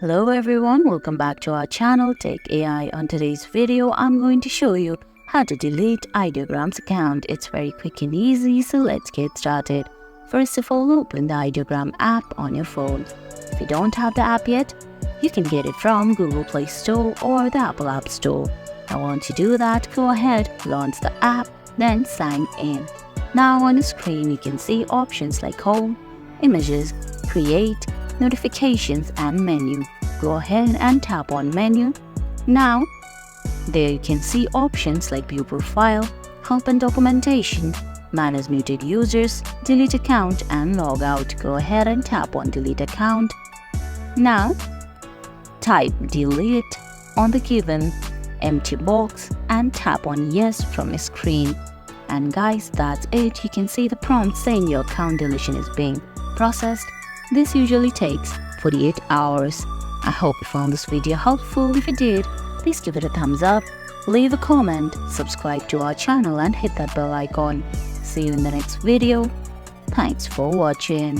Hello everyone, welcome back to our channel Tech AI. On today's video, I'm going to show you how to delete Ideogram's account. It's very quick and easy, so let's get started. First of all, open the Ideogram app on your phone. If you don't have the app yet, you can get it from Google Play Store or the Apple App Store. Now once you do that, go ahead, launch the app, then sign in. Now on the screen, you can see options like Home, Images, Create, Notifications and Menu. Go ahead and tap on Menu. Now, there you can see options like View Profile, Help and Documentation, Manage Muted Users, Delete Account and Log Out. Go ahead and tap on Delete Account. Now, type Delete on the given empty box and tap on Yes from your screen. And guys, that's it. You can see the prompt saying your account deletion is being processed. This usually takes 48 hours. I hope you found this video helpful. If you did, please give it a thumbs up, leave a comment, subscribe to our channel and hit that bell icon. See you in the next video. Thanks for watching.